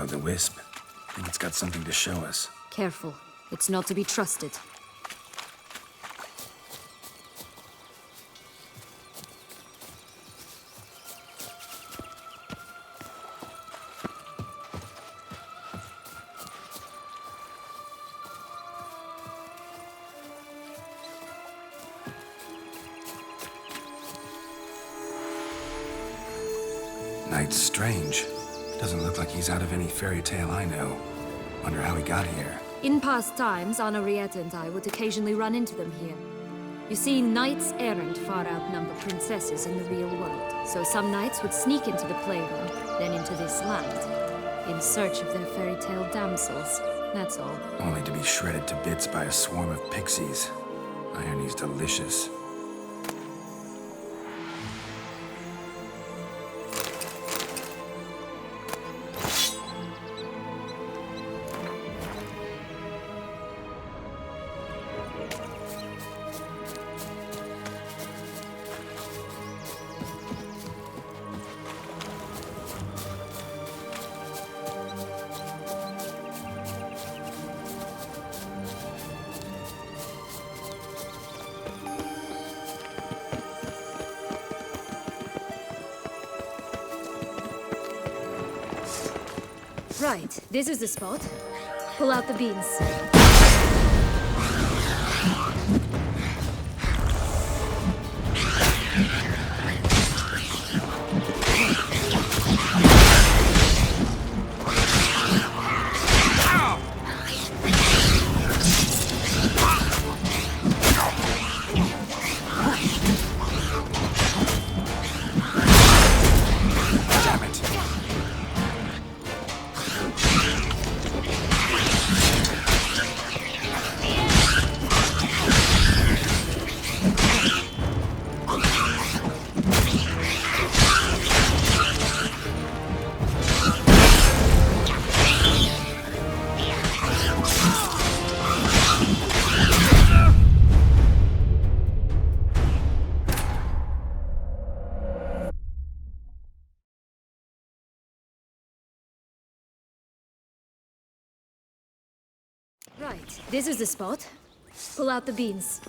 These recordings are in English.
will-o'-the-wisp. I think it's got something to show us. Careful. It's not to be trusted. Knight's strange. Doesn't look like he's out of any fairy tale I know. Wonder how he got here. In past times, Henrietta and I would occasionally run into them here. You see, knights errant far outnumber princesses in the real world. So some knights would sneak into the playroom, then into this land, in search of their fairy tale damsels. That's all. Only to be shredded to bits by a swarm of pixies. Irony's delicious. Right, this is the spot. Pull out the beans. Right, this is the spot. Pull out the beans.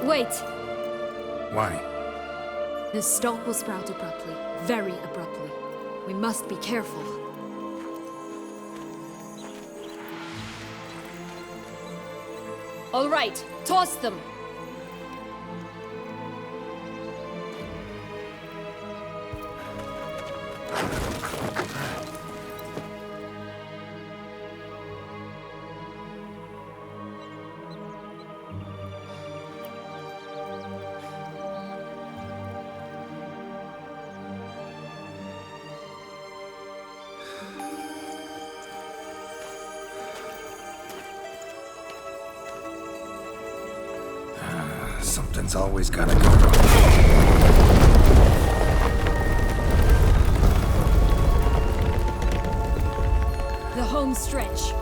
Wait! Why? The stalk will sprout abruptly. Very abruptly. We must be careful. All right, toss them! Something's always gotta go wrong. The home stretch.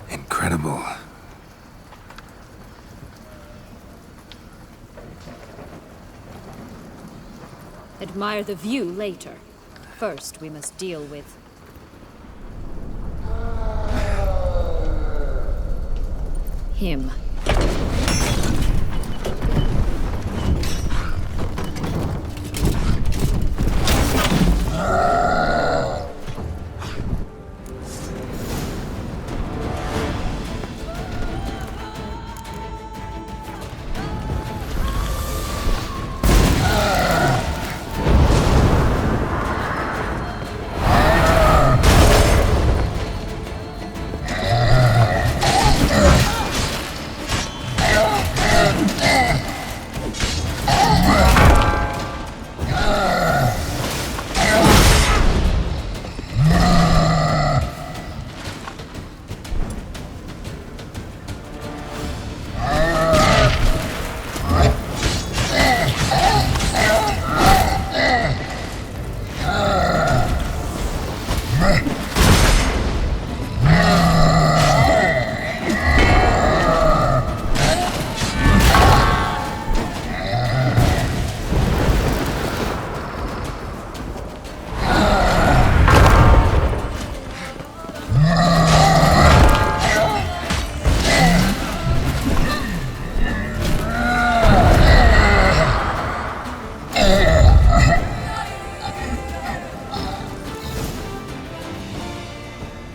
Incredible. Admire the view later. First, we must deal with... him.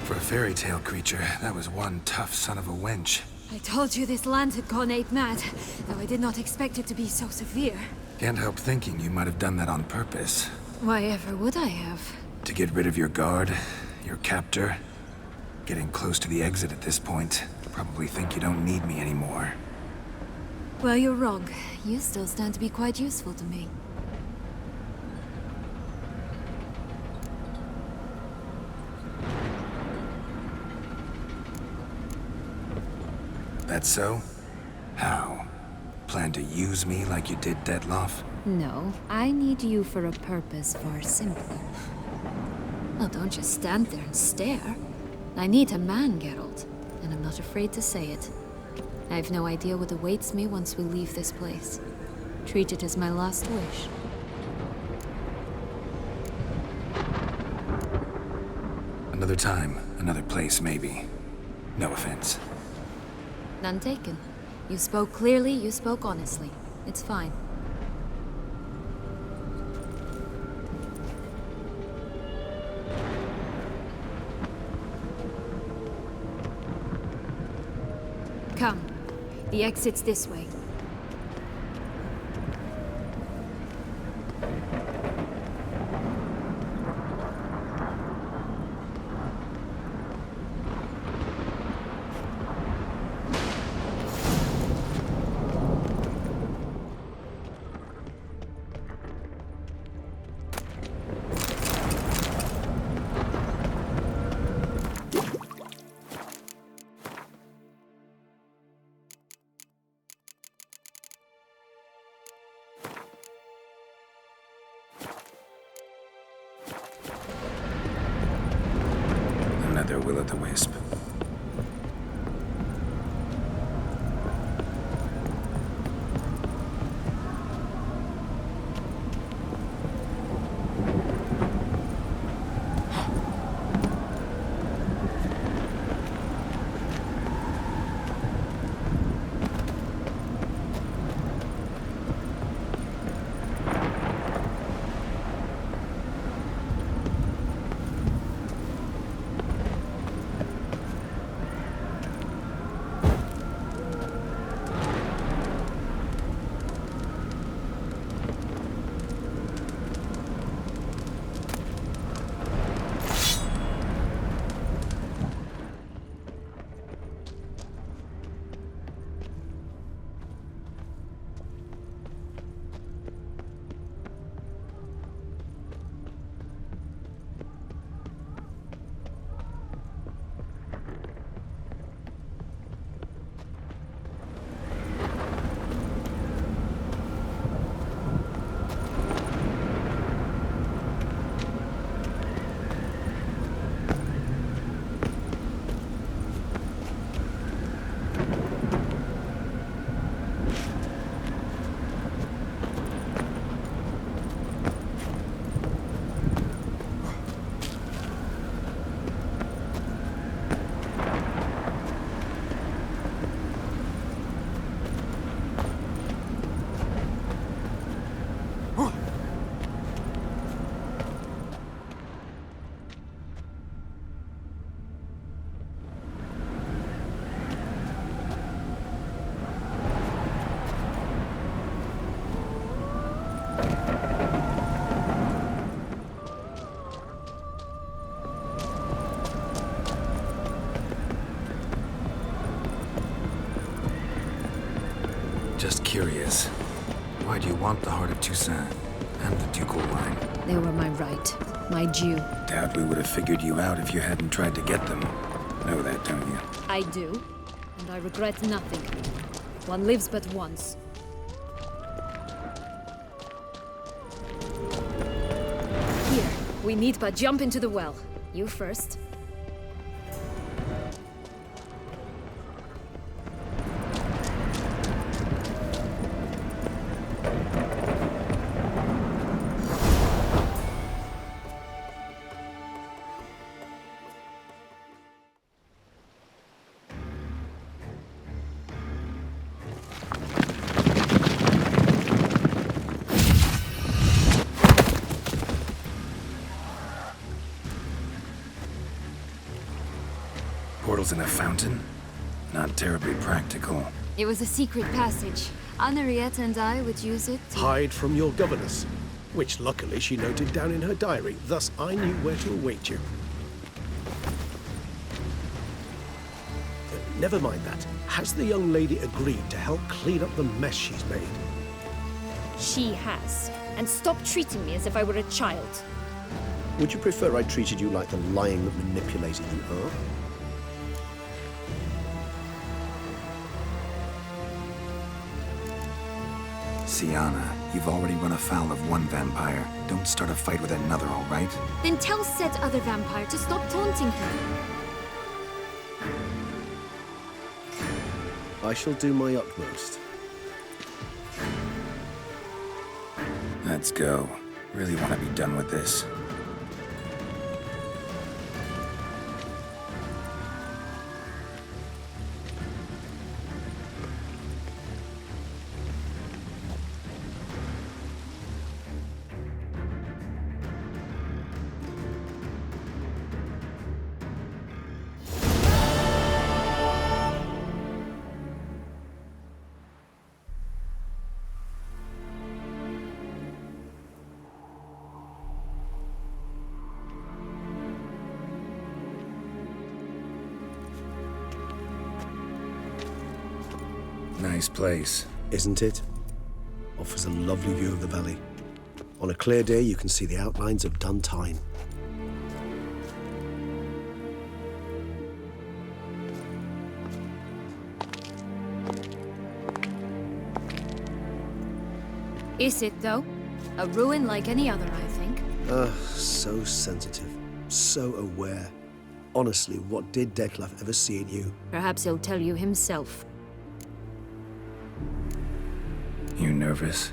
For a fairy tale creature, that was one tough son of a wench. I told you this land had gone ape mad, though I did not expect it to be so severe. Can't help thinking you might have done that on purpose. Why ever would I have? To get rid of your guard, your captor. Getting close to the exit at this point. Probably think you don't need me anymore. Well, you're wrong. You still stand to be quite useful to me. That so? How? Plan to use me like you did Detloff? No, I need you for a purpose far simpler. Well, don't just stand there and stare. I need a man, Geralt, and I'm not afraid to say it. I have no idea what awaits me once we leave this place. Treat it as my last wish. Another time, another place, maybe. No offense. None taken. You spoke clearly, you spoke honestly. It's fine. Come. The exit's this way. Sure, will-o'-the-wisp. Just curious. Why do you want the Heart of Toussaint and the ducal line? They were my right, my due. Doubt we would have figured you out if you hadn't tried to get them. Know that, don't you? I do, and I regret nothing. One lives but once. Here, we need but jump into the well. You first. Portals in a fountain? Not terribly practical. It was a secret passage. Henriette and I would use it to... Hide from your governess, which luckily she noted down in her diary, thus I knew where to await you. Never mind that. Has the young lady agreed to help clean up the mess she's made? She has. And stop treating me as if I were a child. Would you prefer I treated you like the lying, manipulated you are? Syanna, you've already run afoul of one vampire. Don't start a fight with another, all right? Then tell said other vampire to stop taunting her. I shall do my utmost. Let's go. Really want to be done with this. Nice place. Isn't it? Offers a lovely view of the valley. On a clear day, you can see the outlines of Duntine. Is it, though? A ruin like any other, I think. So sensitive, so aware. honestly, what did Detlef ever see in you? Perhaps he'll tell you himself. You nervous?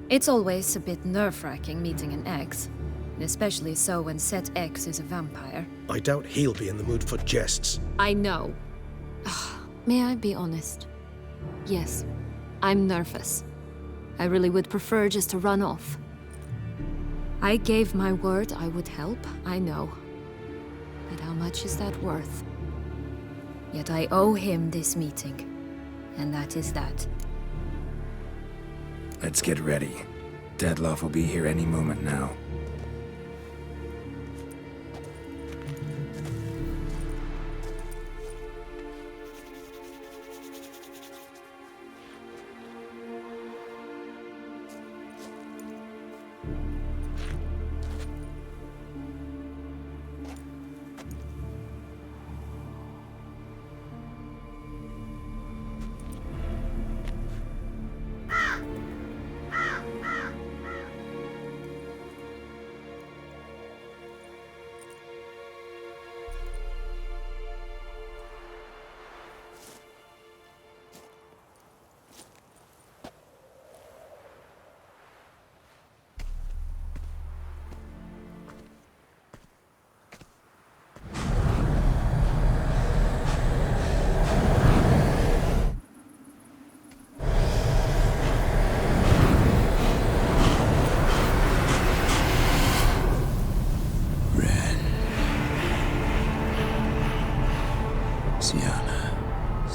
It's always a bit nerve-wracking meeting an ex. And especially so when said ex is a vampire. I doubt he'll be in the mood for jests. I know. May I be honest? Yes, I'm nervous. I really would prefer just to run off. I gave my word I would help, I know. But how much is that worth? Yet I owe him this meeting. And that is that. Let's get ready. Detlef will be here any moment now.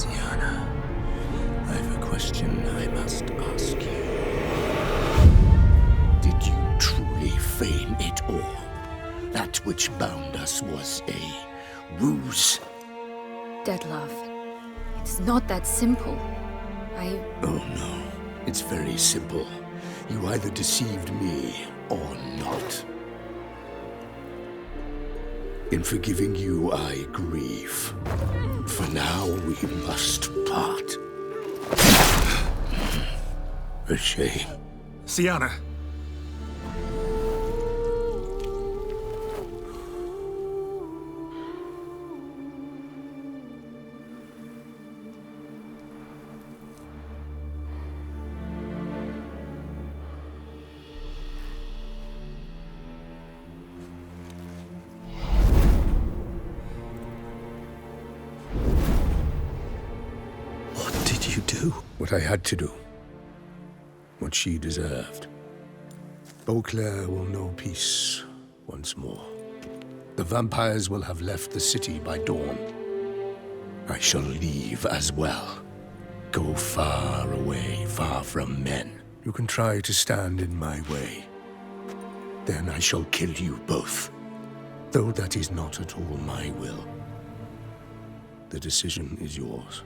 Syanna, I've a question I must ask you. Did you truly feign it all? That which bound us was a ruse? Detlef, it's not that simple. Oh no, it's very simple. You either deceived me or not. In forgiving you, I grieve. For now, we must part. A shame. Syanna! You do? What I had to do. What she deserved. Beauclair will know peace once more. The vampires will have left the city by dawn. I shall leave as well. Go far away, far from men. You can try to stand in my way. Then I shall kill you both. Though that is not at all my will. The decision is yours.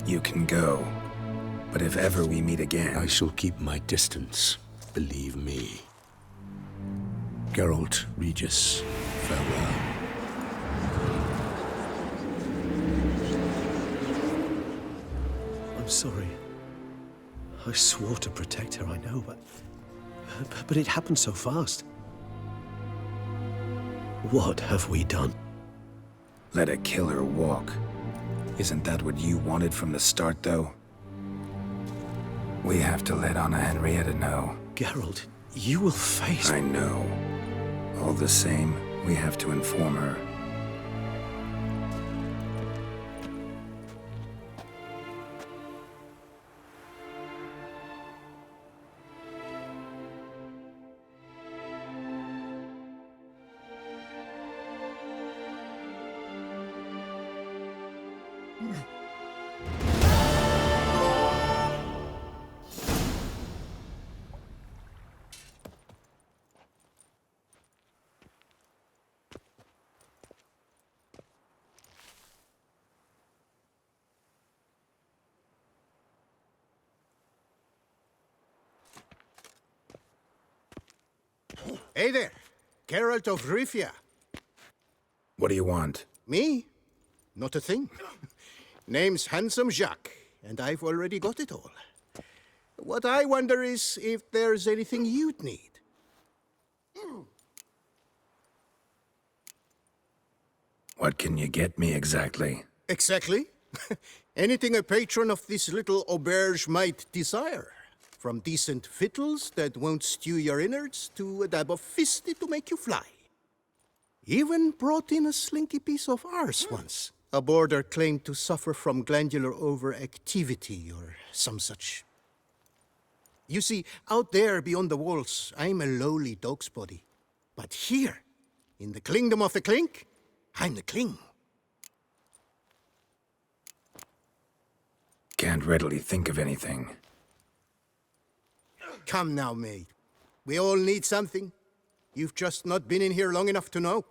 You can go. But if ever we meet again... I shall keep my distance, believe me. Geralt, Regis, farewell. I'm sorry. I swore to protect her, I know, but it happened so fast. What have we done? Let a killer walk. Isn't that what you wanted from the start, though? We have to let Anna Henrietta know. Geralt, you will face... I know. All the same, we have to inform her. Hey there, Geralt of Rivia. What do you want? Me? Not a thing. Name's Handsome Jacques, and I've already got it all. What I wonder is if there's anything you'd need. What can you get me exactly? Exactly. Anything a patron of this little auberge might desire. From decent victuals that won't stew your innards to a dab of fisty to make you fly. Even brought in a slinky piece of arse once. A boarder claimed to suffer from glandular overactivity or some such. You see, out there beyond the walls, I'm a lowly dog's body. But here, in the kingdom of the clink, I'm the king. Can't readily think of anything. Come now, mate. We all need something. You've just not been in here long enough to know.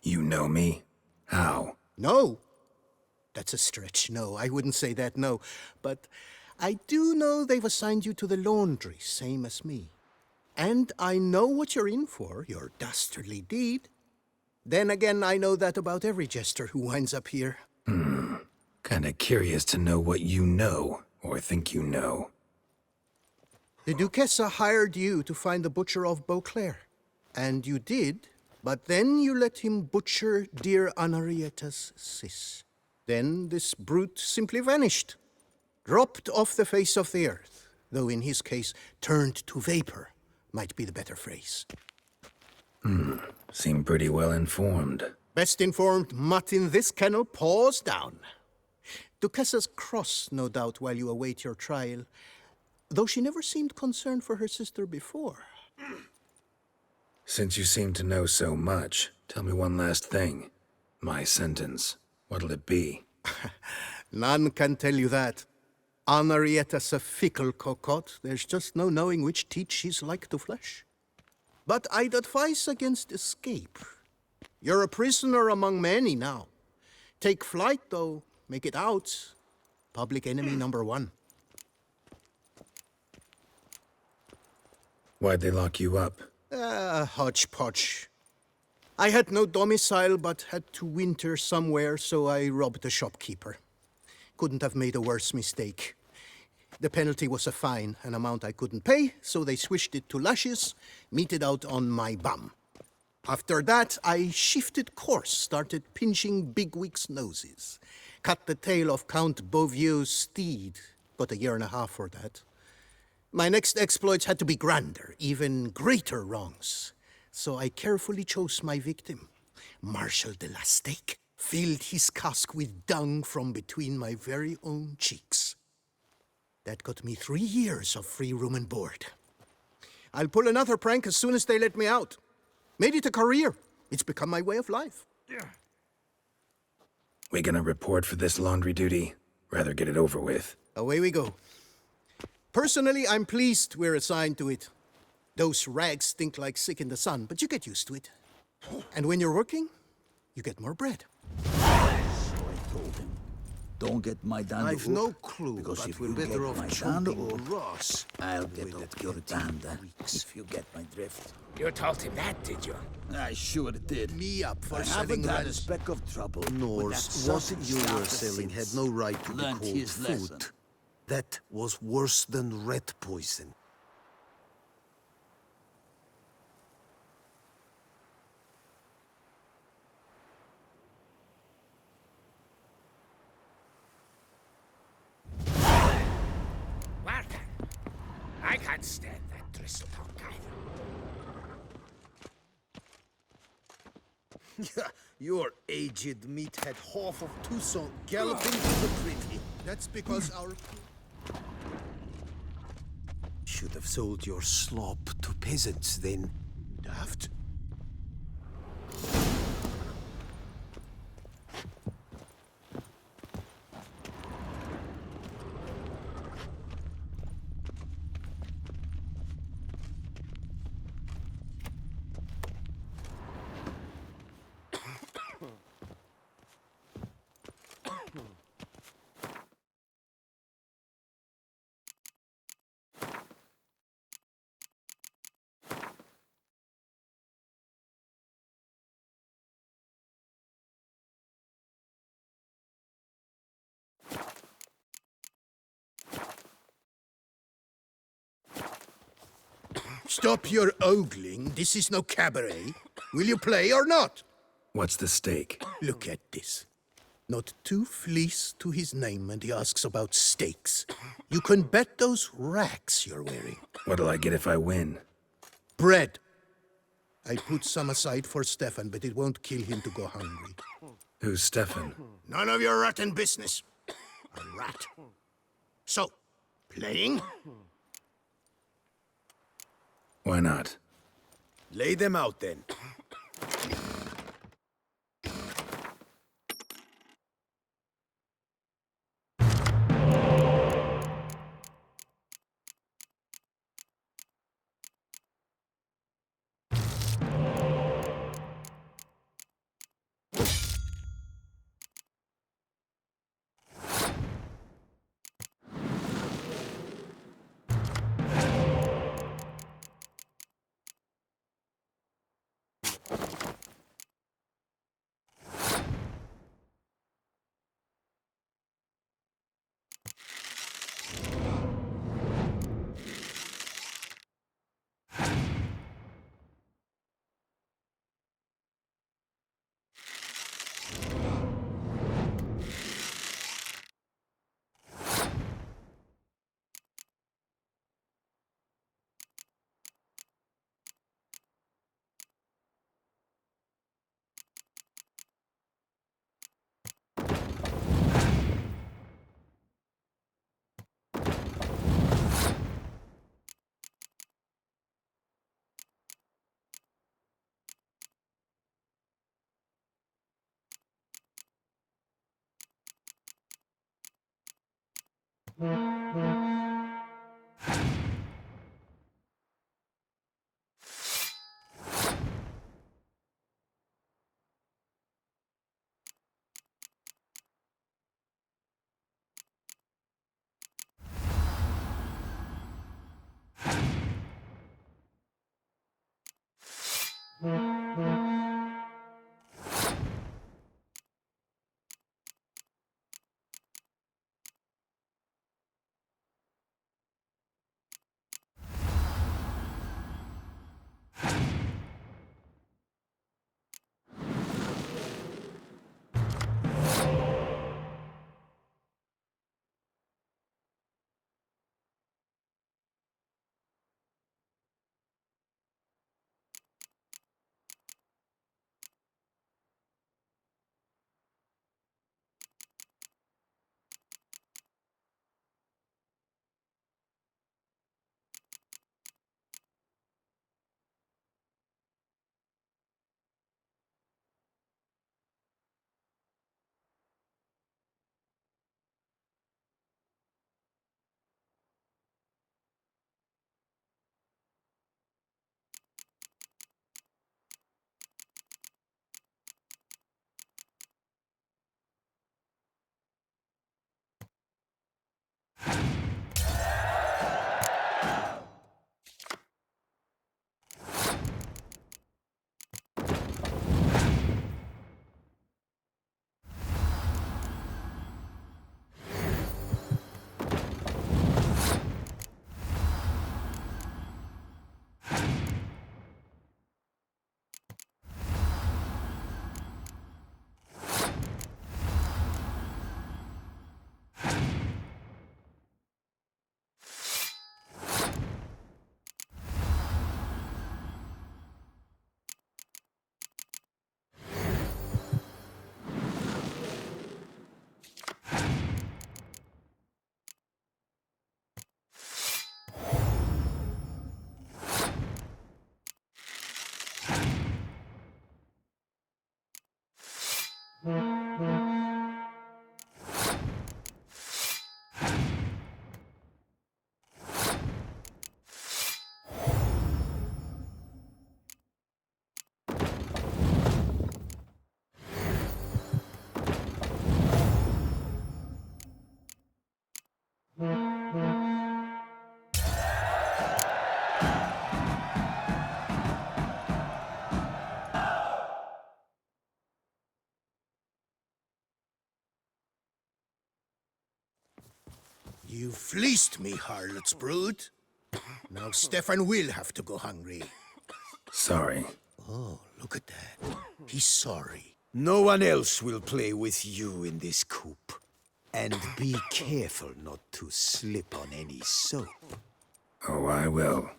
You know me? How? No. That's a stretch. No, I wouldn't say that, no. But I do know they've assigned you to the laundry, same as me. And I know what you're in for, your dastardly deed. Then again, I know that about every jester who winds up here. Kinda curious to know what you know, or think you know. The Duchessa hired you to find the butcher of Beauclair. And you did, but then you let him butcher dear Anarietta's sis. Then this brute simply vanished. Dropped off the face of the earth, though in his case, turned to vapor, might be the better phrase. Seem pretty well informed. Best informed mutt in this kennel paws down. Duchessa's cross, no doubt, while you await your trial, though she never seemed concerned for her sister before. Since you seem to know so much, tell me one last thing. My sentence. What'll it be? None can tell you that. Anarietta's a fickle cocotte. There's just no knowing which teeth she's like to flesh. But I'd advise against escape. You're a prisoner among many now. Take flight, though. Make it out. Public enemy number one. Why'd they lock you up? Hodgepodge. I had no domicile, but had to winter somewhere, so I robbed a shopkeeper. Couldn't have made a worse mistake. The penalty was a fine, an amount I couldn't pay, so they switched it to lashes, meted out on my bum. After that, I shifted course, started pinching bigwigs' noses. Cut the tail of Count Beauvieux's steed. Got a year and a half for that. My next exploits had to be grander, even greater wrongs. So I carefully chose my victim. Marshal de la Stake filled his cask with dung from between my very own cheeks. That got me 3 years of free room and board. I'll pull another prank as soon as they let me out. Made it a career. It's become my way of life. We gonna report for this laundry duty? Rather get it over with. Away we go. Personally, I'm pleased we're assigned to it. Those rags stink like sick in the sun, but you get used to it. And when you're working, you get more bread. So I told him, don't get my danda I've no clue, because but if we're you better get off my choking danda Ross. I'll get with up that your guillotine danda, reeks. if you get my drift. You told him that, did you? I sure did. Me up for I selling haven't had a rats. speck of trouble. Norse, what you were selling had no right to be Learned called his food. lesson. That was worse than rat poison. Walter, I can't stand that Tristle-tongue guy. Your aged meathead half of Tucson galloping to the pretty. That's because our... Should have sold your slop to peasants then. Daft. Stop your ogling. This is no cabaret. Will you play or not? What's the stake? Look at this. Not two fleece to his name, and he asks about stakes. You can bet those racks you're wearing. What'll I get if I win? Bread. I put some aside for Stefan, but it won't kill him to go hungry. Who's Stefan? None of your rotten business. A rat. So, playing? Why not? Lay them out then. You fleeced me, harlot's brood. Now Stefan will have to go hungry. Sorry. Oh, look at that. He's sorry. No one else will play with you in this coop. And be careful not to slip on any soap. Oh, I will.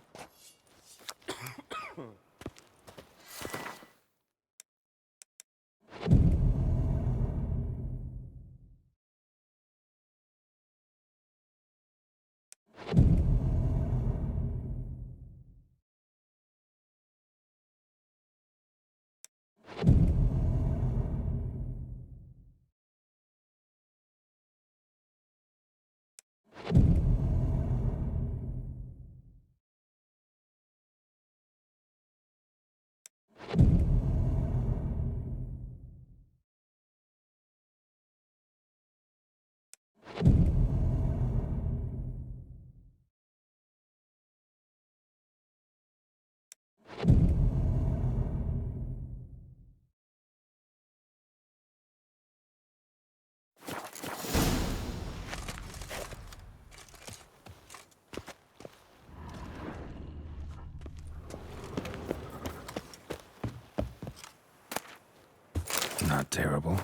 Not terrible.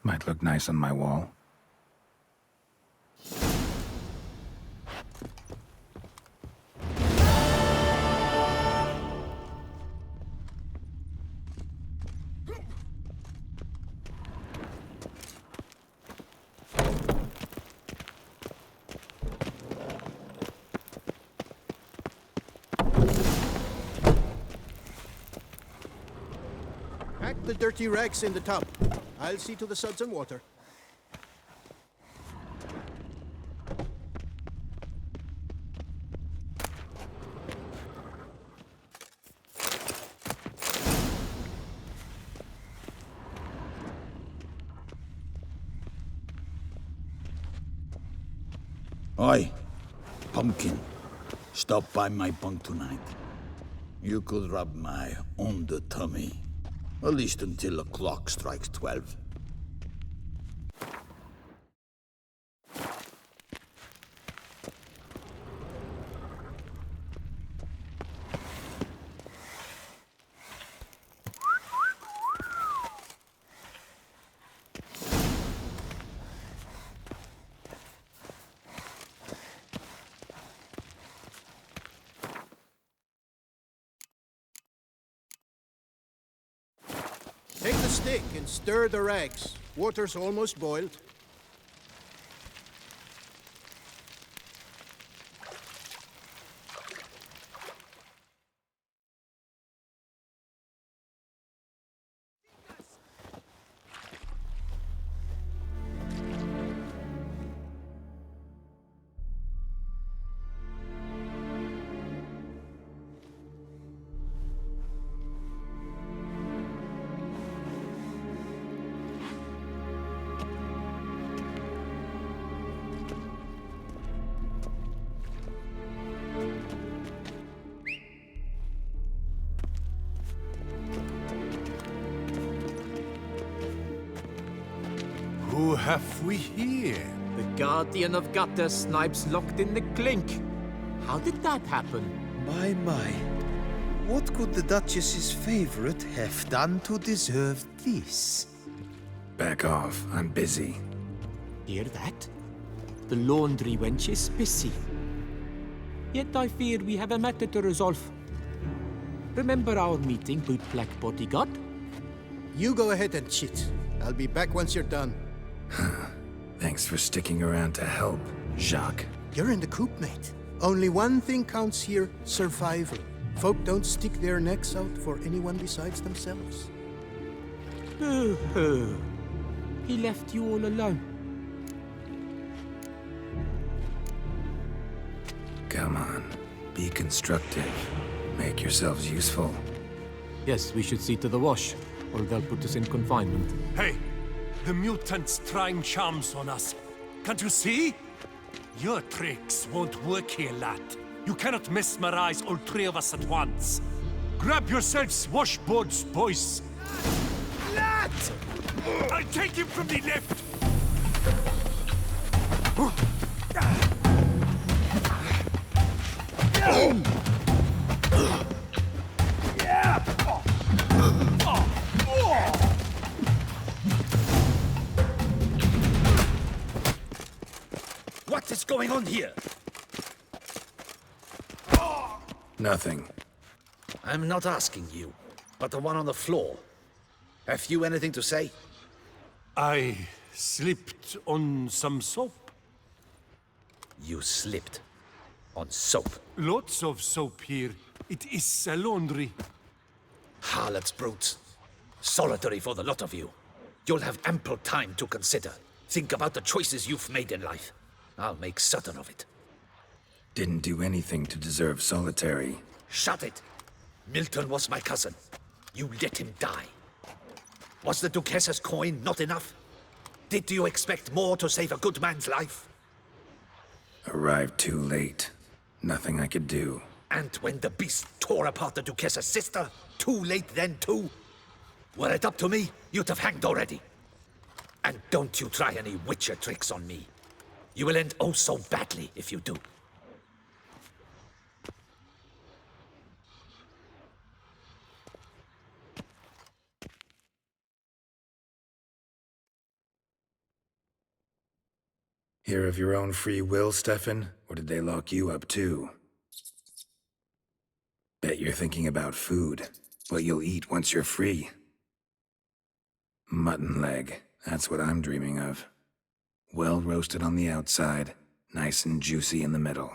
Might look nice on my wall. Pack the dirty rags in the tub. I'll see to the suds and water. Oi, Pumpkin. Stop by my bunk tonight. You could rub my under tummy. At least until the clock strikes 12. Take the stick and stir the rags. Water's almost boiled. Who have we here? The Guardian of Gutter Snipes locked in the clink. How did that happen? My. What could the Duchess's favorite have done to deserve this? Back off. I'm busy. Hear that? The laundry wench is busy. Yet I fear we have a matter to resolve. Remember our meeting, bootblack bodyguard? You go ahead and chit. I'll be back once you're done. Thanks for sticking around to help, Jacques. You're in the coop, mate. Only one thing counts here, survival. Folk don't stick their necks out for anyone besides themselves. He left you all alone. Come on. Be constructive. Make yourselves useful. Yes, we should see to the wash, or they'll put us in confinement. Hey! The mutant's trying charms on us. Can't you see? Your tricks won't work here, lad. You cannot mesmerize all three of us at once. Grab yourselves washboards, boys. Lad! I'll take him from the left! What is going on here? Nothing. I'm not asking you, but the one on the floor. Have you anything to say? I slipped on some soap. You slipped on soap. Lots of soap here. It is a laundry. Harlots brutes. Solitary for the lot of you. You'll have ample time to consider. Think about the choices you've made in life. I'll make certain of it. Didn't do anything to deserve solitary. Shut it! Milton was my cousin. You let him die. Was the Duchess's coin not enough? Did you expect more to save a good man's life? Arrived too late. Nothing I could do. And when the beast tore apart the Duchess's sister, too late then too? Were it up to me, you'd have hanged already. And don't you try any Witcher tricks on me. You will end oh so badly if you do. Here of your own free will, Stefan? Or did they lock you up too? Bet you're thinking about food. What you'll eat once you're free. Mutton leg. That's what I'm dreaming of. Well roasted on the outside, nice and juicy in the middle.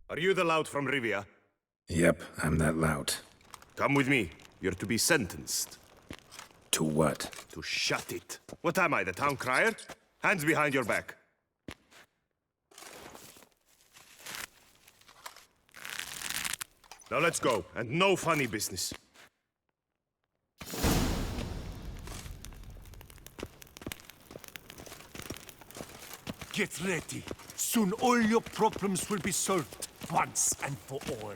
Are you the lout from Rivia? Yep, I'm that lout. Come with me. You're to be sentenced. To what? To shut it. What am I, the town crier? Hands behind your back. Now let's go, and no funny business. Get ready. Soon all your problems will be solved, once and for all.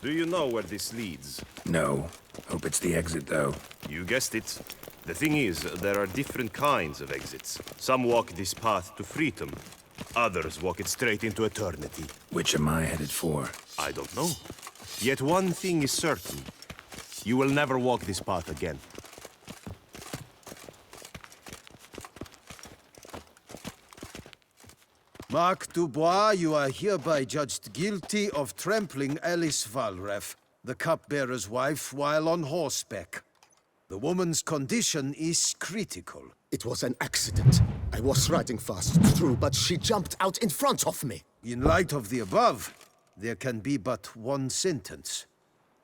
Do you know where this leads? No. Hope it's the exit, though. You guessed it. The thing is, there are different kinds of exits. Some walk this path to freedom. Others walk it straight into eternity. Which am I headed for? I don't know. Yet one thing is certain. You will never walk this path again. Mark Dubois, you are hereby judged guilty of trampling Alice Valref, the cupbearer's wife, while on horseback. The woman's condition is critical. It was an accident. I was riding fast, true, but she jumped out in front of me. In light of the above, there can be but one sentence.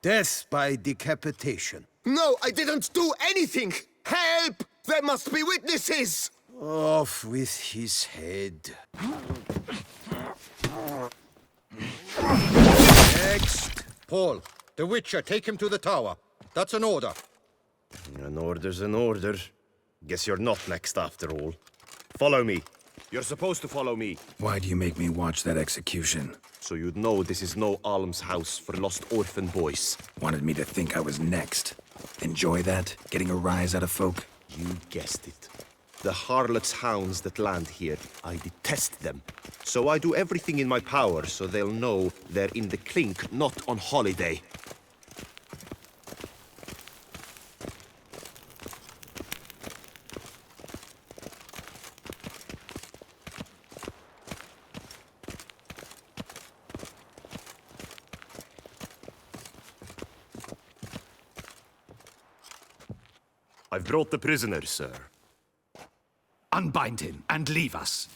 Death by decapitation. No, I didn't do anything! Help! There must be witnesses! Off with his head. Next! Paul, the Witcher, take him to the tower. That's an order. An order's an order. Guess you're not next after all. Follow me. You're supposed to follow me. Why do you make me watch that execution? So you'd know this is no almshouse for lost orphan boys. Wanted me to think I was next. Enjoy that? Getting a rise out of folk? You guessed it. The harlots' hounds that land here, I detest them. So I do everything in my power so they'll know they're in the clink, not on holiday. I've brought the prisoner, sir. Unbind him and leave us.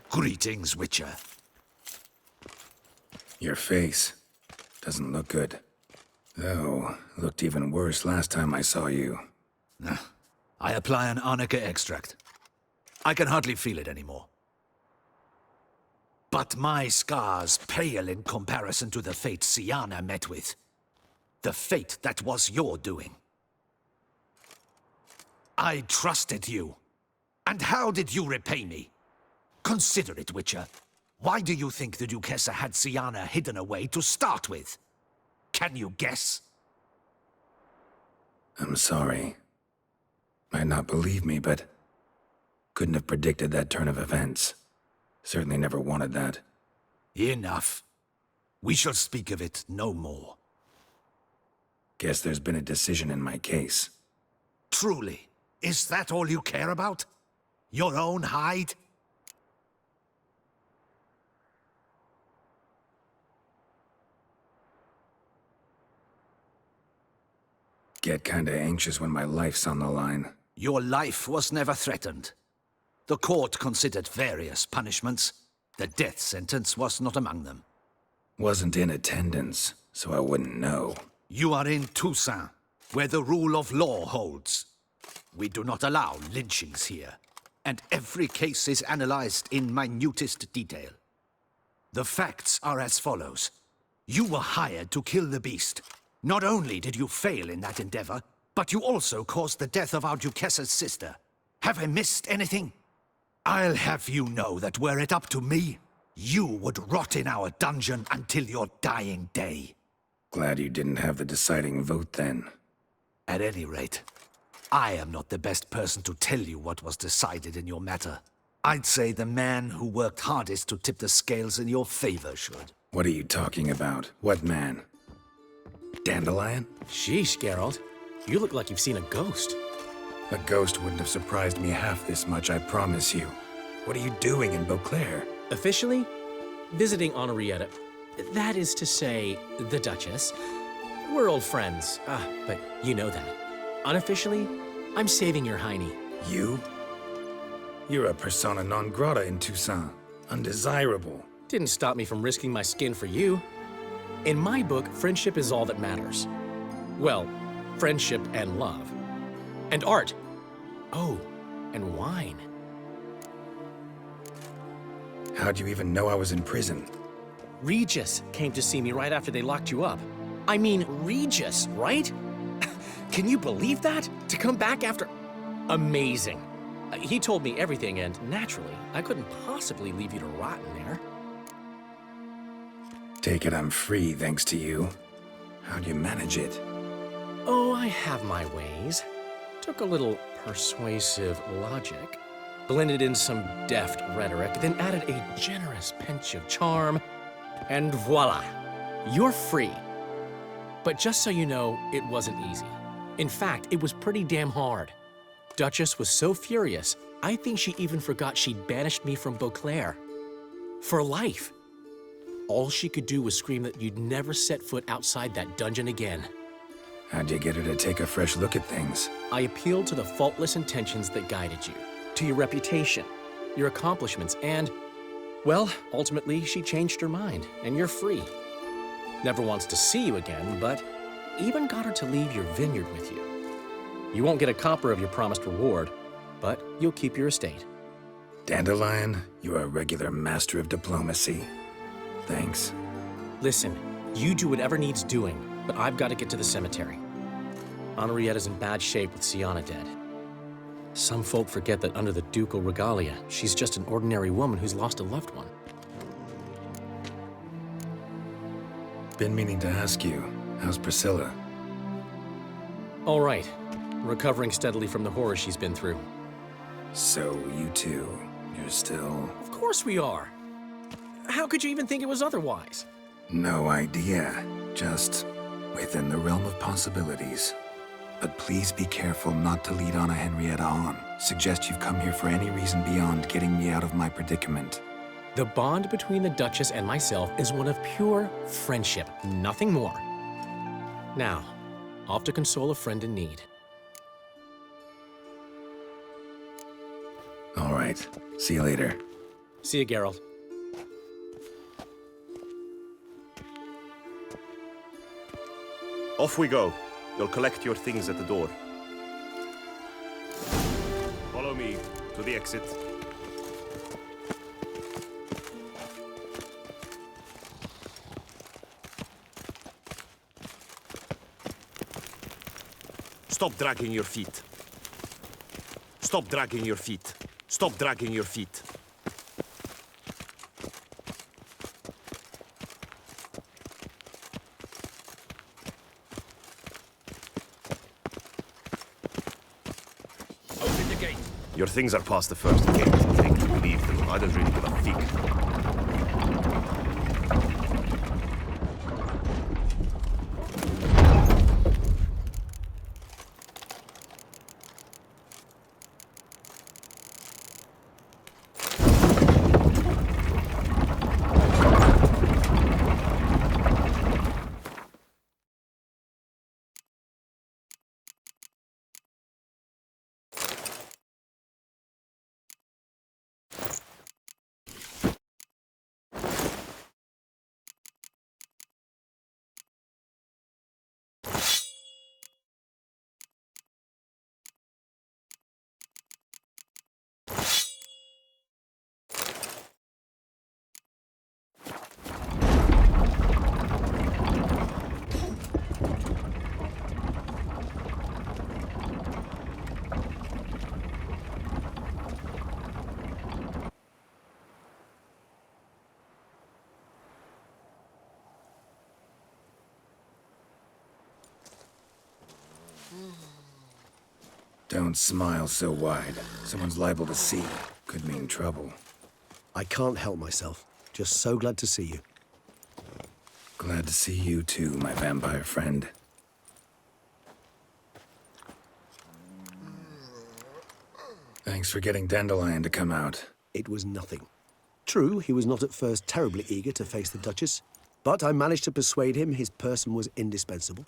Greetings, Witcher. Your face doesn't look good. Though, looked even worse last time I saw you. I apply an arnica extract. I can hardly feel it anymore. But my scars pale in comparison to the fate Syanna met with. The fate that was your doing. I trusted you. And how did you repay me? Consider it, Witcher. Why do you think the Duchessa had Syanna hidden away to start with? Can you guess? I'm sorry. Might not believe me, but couldn't have predicted that turn of events. Certainly never wanted that. Enough. We shall speak of it no more. Guess there's been a decision in my case. Truly. Is that all you care about? Your own hide? Get kinda anxious when my life's on the line. Your life was never threatened. The court considered various punishments. The death sentence was not among them. Wasn't in attendance, so I wouldn't know. You are in Toussaint, where the rule of law holds. We do not allow lynchings here, and every case is analyzed in minutest detail. The facts are as follows. You were hired to kill the beast. Not only did you fail in that endeavor, but you also caused the death of our Duquessa's sister. Have I missed anything? I'll have you know that were it up to me, you would rot in our dungeon until your dying day. Glad you didn't have the deciding vote then. At any rate, I am not the best person to tell you what was decided in your matter. I'd say the man who worked hardest to tip the scales in your favor should. What are you talking about? What man? Dandelion? Sheesh, Geralt. You look like you've seen a ghost. A ghost wouldn't have surprised me half this much, I promise you. What are you doing in Beauclair? Officially, visiting Henrietta. That is to say, the Duchess. We're old friends, but you know that. Unofficially, I'm saving your hiney. You? You're a persona non grata in Toussaint. Undesirable. Didn't stop me from risking my skin for you. In my book, friendship is all that matters. Well, friendship and love. And art. Oh, and wine. How'd you even know I was in prison? Regis came to see me right after they locked you up. I mean, Regis, right? Can you believe that? To come back after... Amazing. He told me everything, and naturally, I couldn't possibly leave you to rot in there. Take it I'm free, thanks to you. How'd you manage it? Oh, I have my ways. Took a little persuasive logic, blended in some deft rhetoric, then added a generous pinch of charm, and voila, you're free. But just so you know, it wasn't easy. In fact, it was pretty damn hard. Duchess was so furious, I think she even forgot she'd banished me from Beauclair. For life. All she could do was scream that you'd never set foot outside that dungeon again. How'd you get her to take a fresh look at things? I appealed to the faultless intentions that guided you, to your reputation, your accomplishments, and, well, ultimately, she changed her mind, and you're free. Never wants to see you again, but even got her to leave your vineyard with you. You won't get a copper of your promised reward, but you'll keep your estate. Dandelion, you're a regular master of diplomacy. Thanks. Listen, you do whatever needs doing, but I've got to get to the cemetery. Henrietta's in bad shape with Syanna dead. Some folk forget that under the ducal regalia, she's just an ordinary woman who's lost a loved one. Been meaning to ask you, how's Priscilla? All right. Recovering steadily from the horror she's been through. So, you two, you're still... Of course we are. How could you even think it was otherwise? No idea. Just within the realm of possibilities. But please be careful not to lead Anna Henrietta on. Suggest you've come here for any reason beyond getting me out of my predicament. The bond between the Duchess and myself is one of pure friendship, nothing more. Now, off to console a friend in need. All right. See you later. See you, Geralt. Off we go. You'll collect your things at the door. Follow me to the exit. Stop dragging your feet. Stop dragging your feet. Stop dragging your feet. Open the gate. Your things are past the first gate. Take to believe them. I don't really give a fig. Don't smile so wide. Someone's liable to see. Could mean trouble. I can't help myself. Just so glad to see you. Glad to see you too, my vampire friend. Thanks for getting Dandelion to come out. It was nothing. True, he was not at first terribly eager to face the Duchess, but I managed to persuade him his person was indispensable.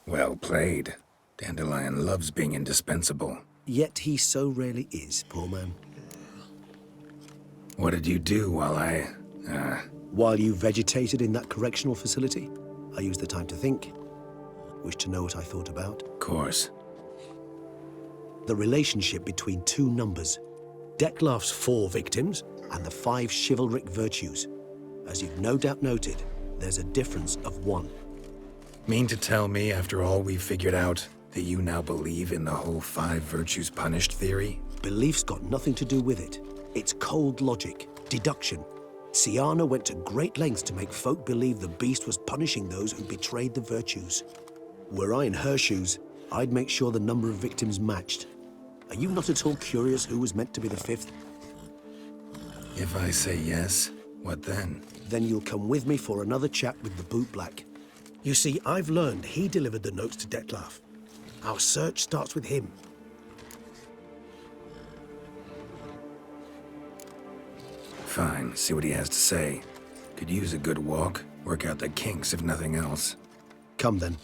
Well played. Dandelion loves being indispensable. Yet he so rarely is, poor man. What did you do while While you vegetated in that correctional facility, I used the time to think. Wish to know what I thought about? Of course. The relationship between two numbers. Dettlaff's 4 victims and the 5 chivalric virtues. As you've no doubt noted, there's a difference of 1. Mean to tell me, after all we've figured out, that you now believe in the whole 5 virtues punished theory? Belief's got nothing to do with it. It's cold logic, deduction. Syanna went to great lengths to make folk believe the beast was punishing those who betrayed the virtues. Were I in her shoes, I'd make sure the number of victims matched. Are you not at all curious who was meant to be the 5th? If I say yes, what then? Then you'll come with me for another chat with the bootblack. You see, I've learned he delivered the notes to Dettlaff. Our search starts with him. Fine, see what he has to say. Could use a good walk, work out the kinks if nothing else. Come then.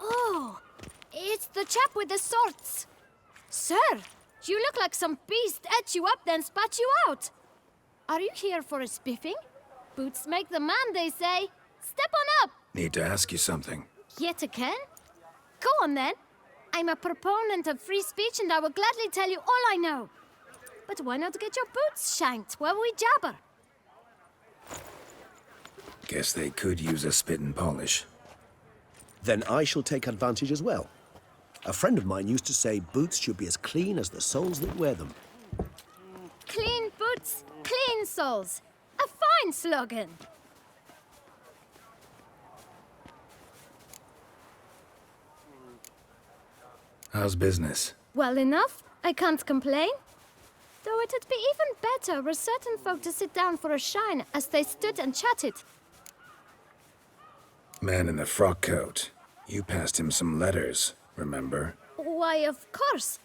Oh, it's the chap with the swords. Sir, you look like some beast ate you up then spat you out. Are you here for a spiffing? Boots make the man, they say. Step on up. Need to ask you something. Yet again? Go on then. I'm a proponent of free speech and I will gladly tell you all I know. But why not get your boots shanked while we jabber? Guess they could use a spit and polish. Then I shall take advantage as well. A friend of mine used to say boots should be as clean as the soles that wear them. Clean boots, clean soles. A fine slogan. How's business? Well enough. I can't complain. Though it'd be even better were certain folk to sit down for a shine as they stood and chatted. Man in the frock coat. You passed him some letters, remember? Why, of course.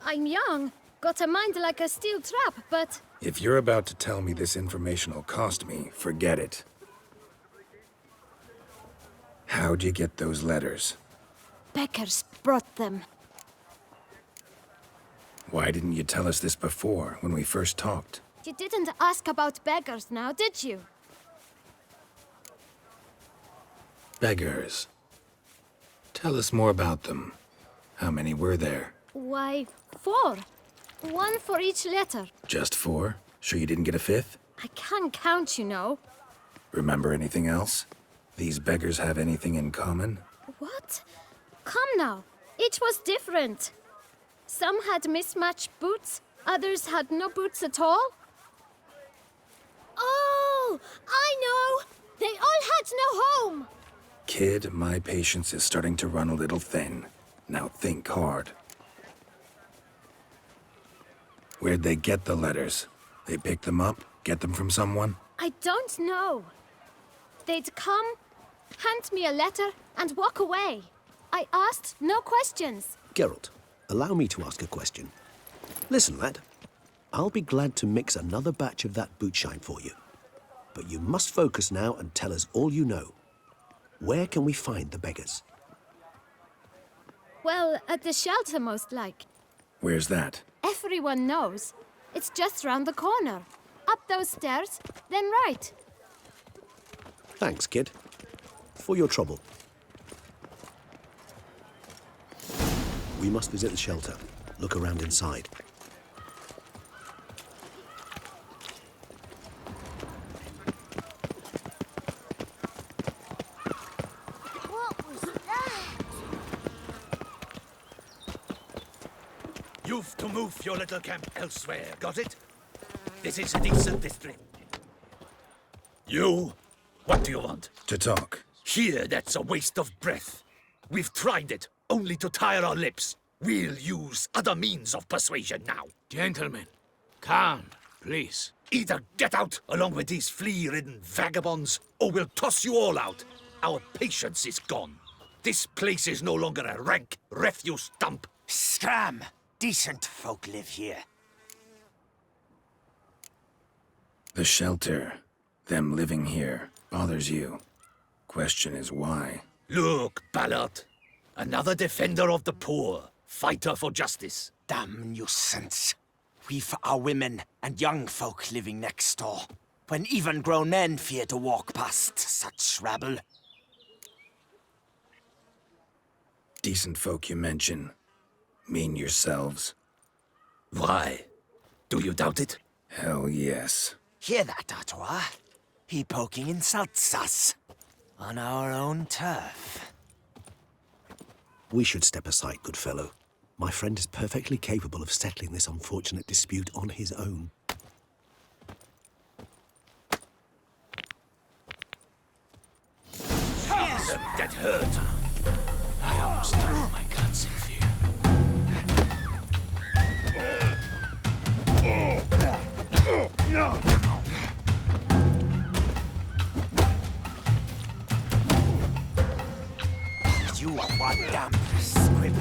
I'm young, got a mind like a steel trap, but... If you're about to tell me this information'll cost me, forget it. How'd you get those letters? Beggars brought them. Why didn't you tell us this before, when we first talked? You didn't ask about beggars now, did you? Beggars. Tell us more about them. How many were there? Why, 4. 1 for each letter. Just 4? Sure you didn't get a 5th? I can't count, you know. Remember anything else? These beggars have anything in common? What? Come now. Each was different. Some had mismatched boots, others had no boots at all. Oh, I know! They all had no home! Kid, my patience is starting to run a little thin. Now think hard. Where'd they get the letters? They pick them up? Get them from someone? I don't know. They'd come, hand me a letter, and walk away. I asked no questions. Geralt, allow me to ask a question. Listen, lad. I'll be glad to mix another batch of that bootshine for you. But you must focus now and tell us all you know. Where can we find the beggars? Well, at the shelter, most like. Where's that? Everyone knows. It's just round the corner. Up those stairs, then right. Thanks, kid. For your trouble. We must visit the shelter. Look around inside. What was You've to move your little camp elsewhere, got it? This is a decent district. You? What do you want? To talk. Here, that's a waste of breath. We've tried it, only to tire our lips. We'll use other means of persuasion now. Gentlemen, calm, please. Either get out along with these flea-ridden vagabonds, or we'll toss you all out. Our patience is gone. This place is no longer a rank refuse dump. Scram! Decent folk live here. The shelter, them living here, bothers you. Question is why? Look, Ballard. Another defender of the poor. Fighter for justice. Damn nuisance. We've our women and young folk living next door, when even grown men fear to walk past such rabble. Decent folk you mention. Mean yourselves. Why? Do you doubt it? Hell yes. Hear that, Artois? He poking insults us. On our own turf. We should step aside, good fellow. My friend is perfectly capable of settling this unfortunate dispute on his own. That hurt. I almost threw my guns in fear. You are one damn squib.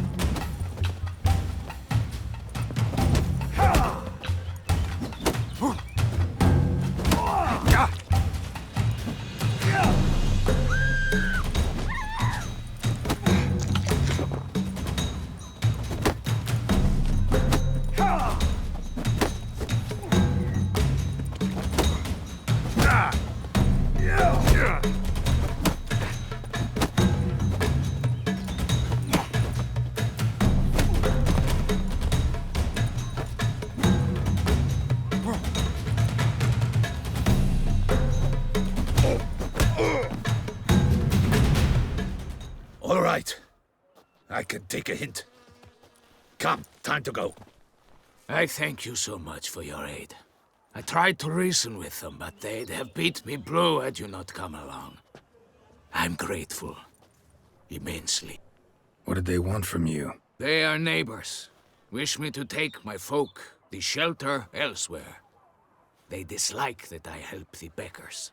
All right. I can take a hint. Come, time to go. I thank you so much for your aid. I tried to reason with them, but they'd have beat me blue had you not come along. I'm grateful. Immensely. What did they want from you? They are neighbors. Wish me to take my folk, the shelter, elsewhere. They dislike that I help the beggars.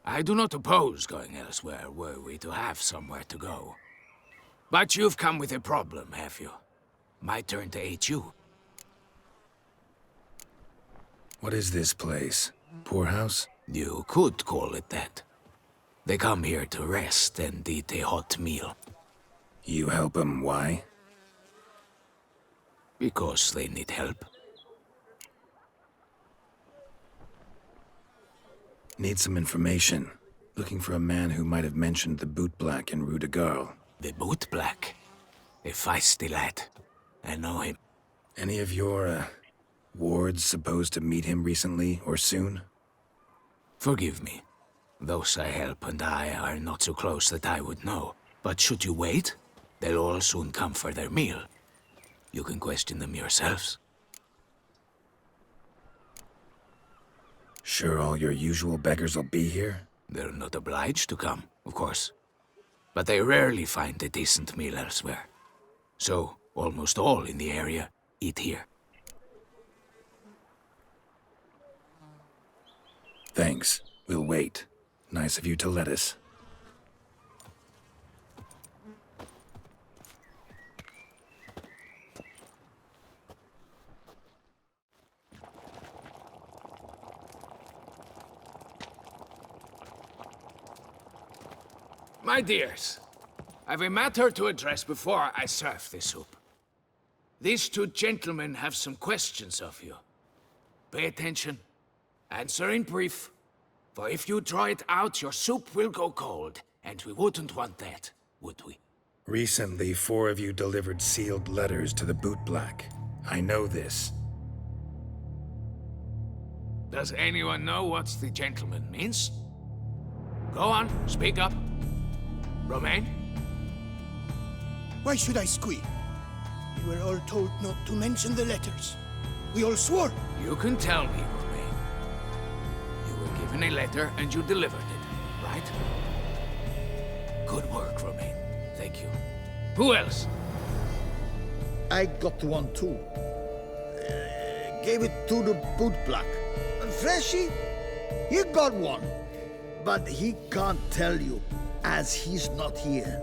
I do not oppose going elsewhere, were we to have somewhere to go. But you've come with a problem, have you? My turn to aid you. What is this place? Poorhouse? You could call it that. They come here to rest and eat a hot meal. You help them, why? Because they need help. Need some information. Looking for a man who might have mentioned the boot black in Rue de Garl. The boot black? A feisty lad. I know him. Any of your, wards supposed to meet him recently or soon? Forgive me. Those I help and I are not so close that I would know. But should you wait, they'll all soon come for their meal. You can question them yourselves. Sure all your usual beggars will be here? They're not obliged to come, of course. But they rarely find a decent meal elsewhere. So, almost all in the area eat here. Thanks. We'll wait. Nice of you to let us. My dears, I've a matter to address before I serve the soup. These two gentlemen have some questions of you. Pay attention. Answer in brief. For if you draw it out, your soup will go cold, and we wouldn't want that, would we? Recently, 4 of you delivered sealed letters to the boot black. I know this. Does anyone know what the gentleman means? Go on, speak up. Romain? Why should I squeal? We were all told not to mention the letters. We all swore. You can tell me, Romain. You were given a letter and you delivered it, right? Good work, Romain. Thank you. Who else? I got one too. Gave it to the bootblack. Freshie, he got one. But he can't tell you, as he's not here.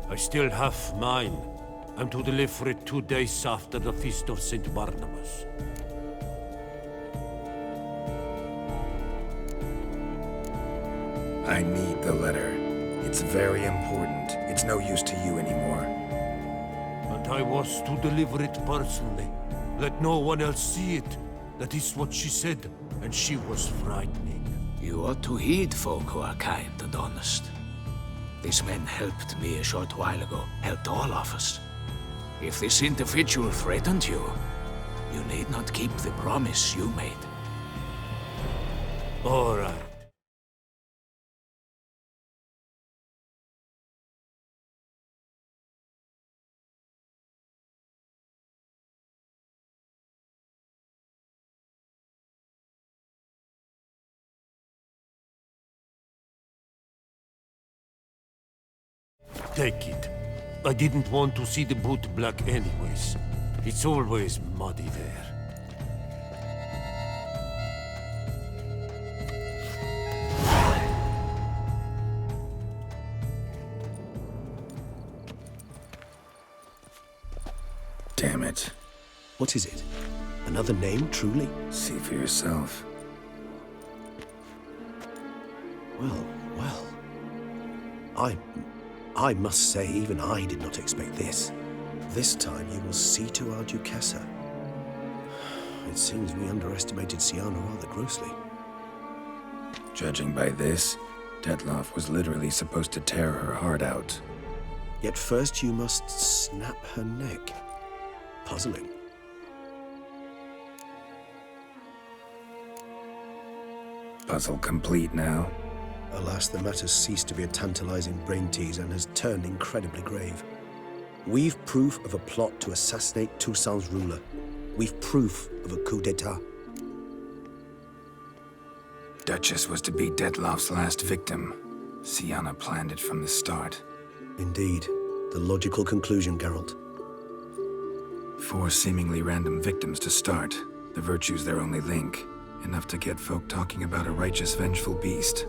I still have mine. I'm to deliver it 2 days after the Feast of St. Barnabas. I need the letter. It's very important. It's no use to you anymore. But I was to deliver it personally. Let no one else see it. That is what she said, and she was frightening. You ought to heed folk who are kind and honest. These men helped me a short while ago, helped all of us. If this individual threatened you, you need not keep the promise you made. All right. Take it. I didn't want to see the boot black anyways. It's always muddy there. Damn it. What is it? Another name, truly? See for yourself. Well, well. I must say, even I did not expect this. This time you will see to our Duchessa. It seems we underestimated Syanna rather grossly. Judging by this, Detloff was literally supposed to tear her heart out. Yet first you must snap her neck. Puzzling. Puzzle complete now. Alas, the matter's ceased to be a tantalizing brain tease and has turned incredibly grave. We've proof of a plot to assassinate Toussaint's ruler. We've proof of a coup d'etat. Duchess was to be Detloff's last victim. Syanna planned it from the start. Indeed. The logical conclusion, Geralt. 4 seemingly random victims to start. The virtue's their only link. Enough to get folk talking about a righteous, vengeful beast.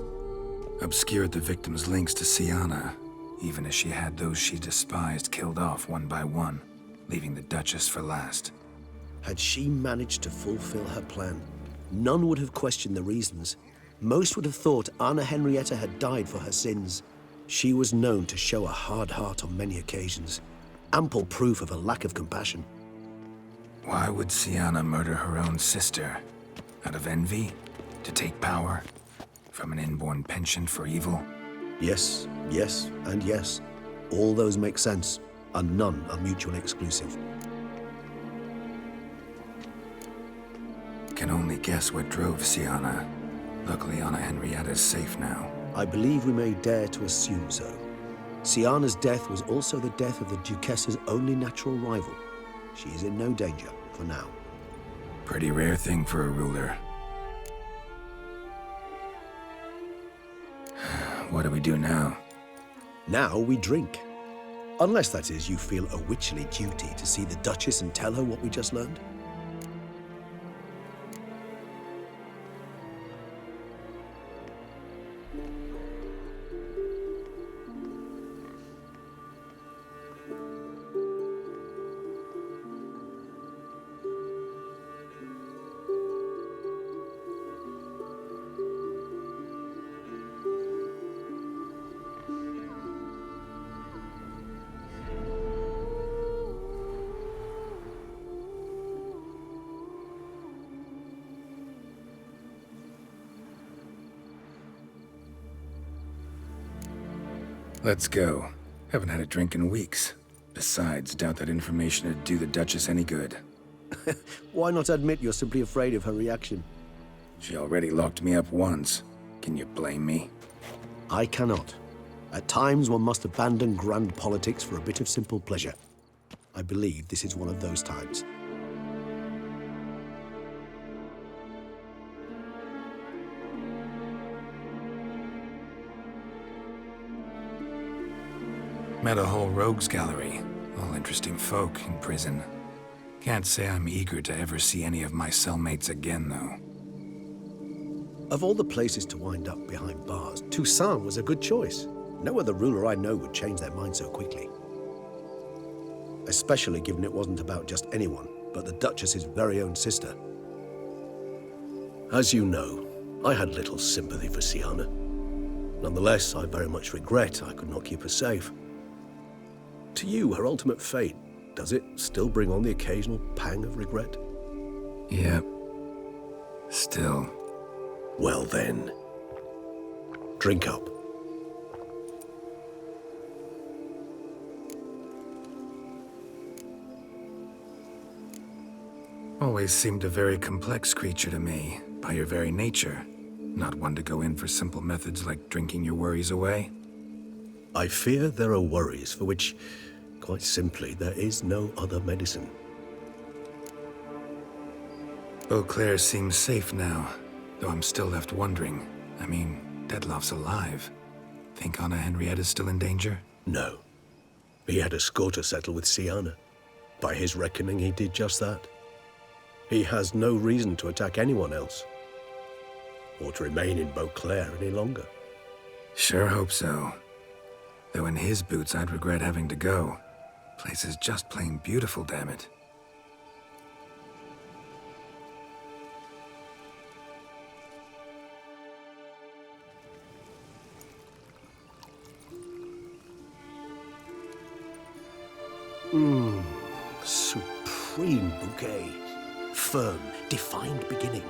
Obscured the victims' links to Syanna, even as she had those she despised killed off one by one, leaving the Duchess for last. Had she managed to fulfill her plan, none would have questioned the reasons. Most would have thought Anna Henrietta had died for her sins. She was known to show a hard heart on many occasions. Ample proof of a lack of compassion. Why would Syanna murder her own sister? Out of envy? To take power? From an inborn penchant for evil? Yes, yes, and yes. All those make sense, and none are mutually exclusive. Can only guess what drove Syanna. Luckily, Anna Henrietta is safe now. I believe we may dare to assume so. Syanna's death was also the death of the Duchessa's only natural rival. She is in no danger, for now. Pretty rare thing for a ruler. What do we do now? Now we drink. Unless, that is, you feel a witcherly duty to see the Duchess and tell her what we just learned. Let's go. Haven't had a drink in weeks. Besides, doubt that information would do the Duchess any good. Why not admit you're simply afraid of her reaction? She already locked me up once. Can you blame me? I cannot. At times, one must abandon grand politics for a bit of simple pleasure. I believe this is one of those times. Met a whole rogues gallery. All interesting folk in prison. Can't say I'm eager to ever see any of my cellmates again, though. Of all the places to wind up behind bars, Toussaint was a good choice. No other ruler I know would change their mind so quickly. Especially given it wasn't about just anyone, but the Duchess's very own sister. As you know, I had little sympathy for Syanna. Nonetheless, I very much regret I could not keep her safe. To you, her ultimate fate, does it still bring on the occasional pang of regret? Yep. Still. Well then, drink up. Always seemed a very complex creature to me, by your very nature. Not one to go in for simple methods like drinking your worries away. I fear there are worries for which, quite simply, there is no other medicine. Beauclair seems safe now, though I'm still left wondering. I mean, Detloff's alive. Think Anna Henrietta's still in danger? No. He had a score to settle with Syanna. By his reckoning, he did just that. He has no reason to attack anyone else, or to remain in Beauclair any longer. Sure hope so. Though in his boots, I'd regret having to go. Place is just plain beautiful, damn it. Supreme bouquet. Firm, defined beginning,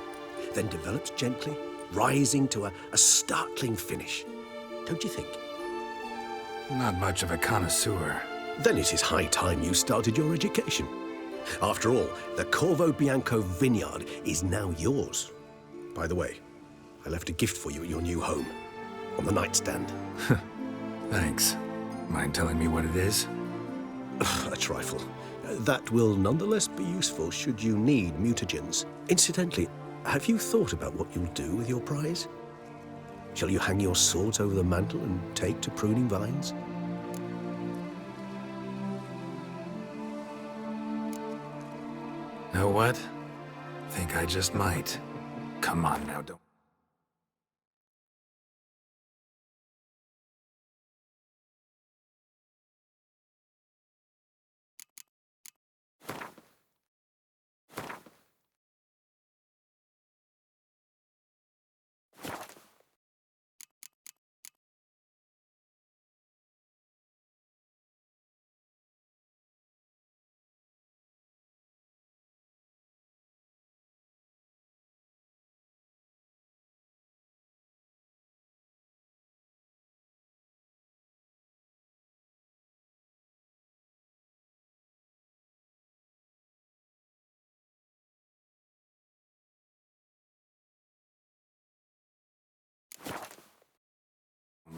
then develops gently, rising to a startling finish. Don't you think? Not much of a connoisseur. Then it is high time you started your education. After all, the Corvo Bianco vineyard is now yours. By the way, I left a gift for you at your new home, on the nightstand. Thanks. Mind telling me what it is? A trifle. That will nonetheless be useful should you need mutagens. Incidentally, have you thought about what you'll do with your prize? Shall you hang your swords over the mantle and take to pruning vines? Know what? Think I just might. Come on now, don't...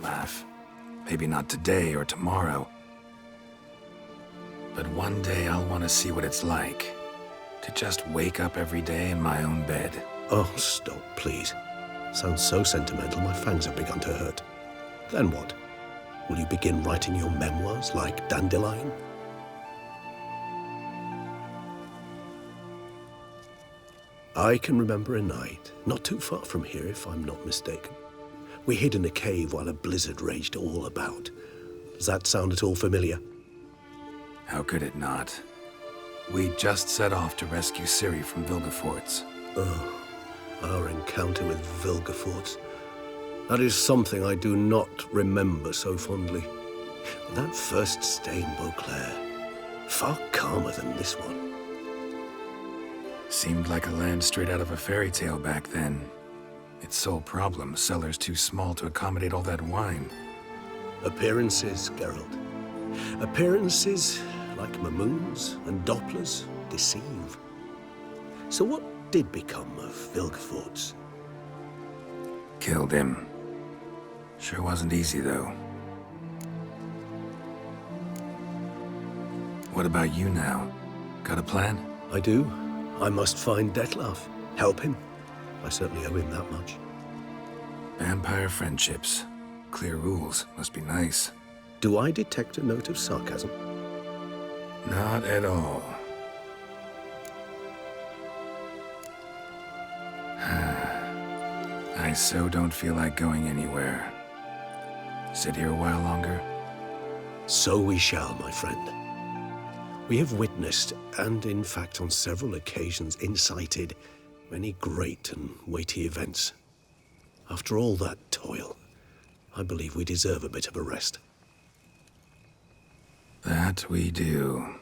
Laugh. Maybe not today or tomorrow. But one day I'll want to see what it's like. To just wake up every day in my own bed. Oh, stop, please. Sounds so sentimental, my fangs have begun to hurt. Then what? Will you begin writing your memoirs like Dandelion? I can remember a night, not too far from here if I'm not mistaken. We hid in a cave while a blizzard raged all about. Does that sound at all familiar? How could it not? We just set off to rescue Ciri from Vilgefortz. Oh, our encounter with Vilgefortz. That is something I do not remember so fondly. But that first stay in Beauclair, far calmer than this one. Seemed like a land straight out of a fairy tale back then. Its sole problem, cellars too small to accommodate all that wine. Appearances, Geralt. Appearances, like Mamoons and Dopplers, deceive. So what did become of Vilgefortz? Killed him. Sure wasn't easy, though. What about you now? Got a plan? I do. I must find Detlef. Help him. I certainly owe him that much. Vampire friendships. Clear rules. Must be nice. Do I detect a note of sarcasm? Not at all. I so don't feel like going anywhere. Sit here a while longer? So we shall, my friend. We have witnessed, and in fact on several occasions incited, many great and weighty events. After all that toil, I believe we deserve a bit of a rest. That we do.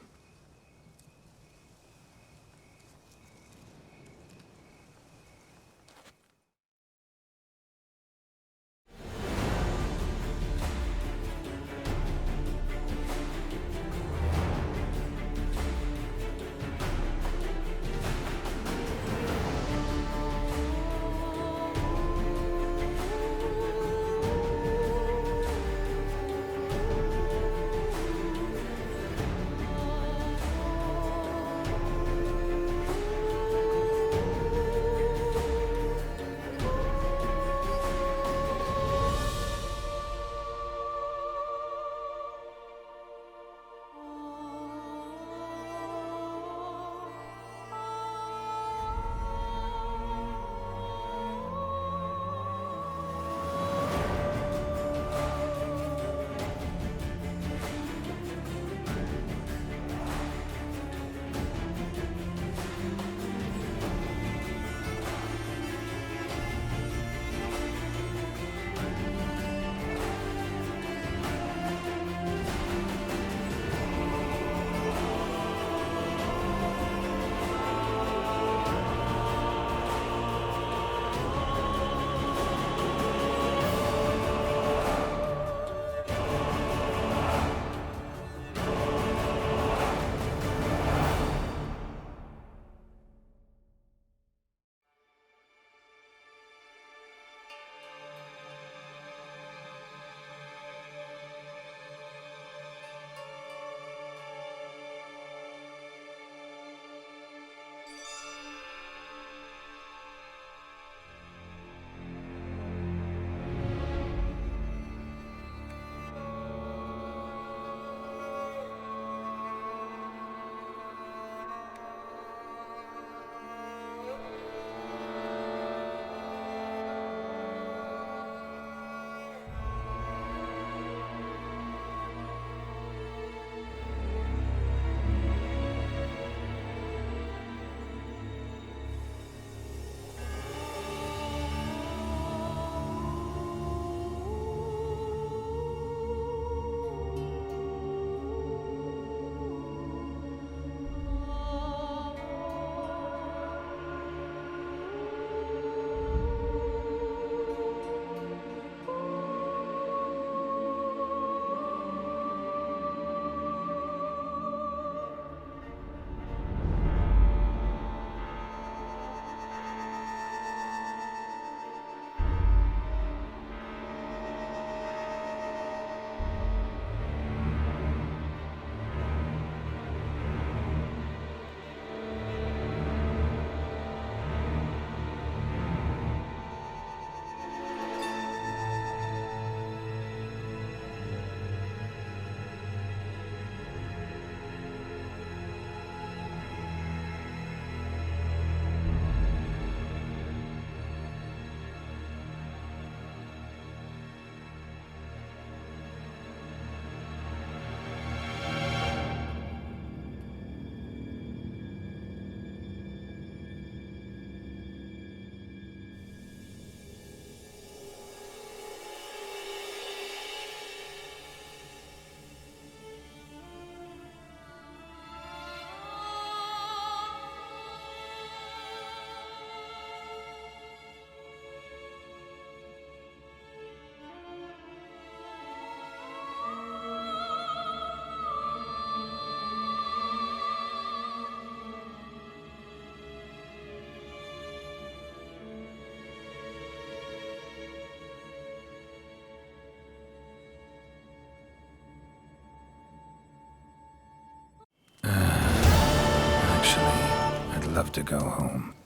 love to go home.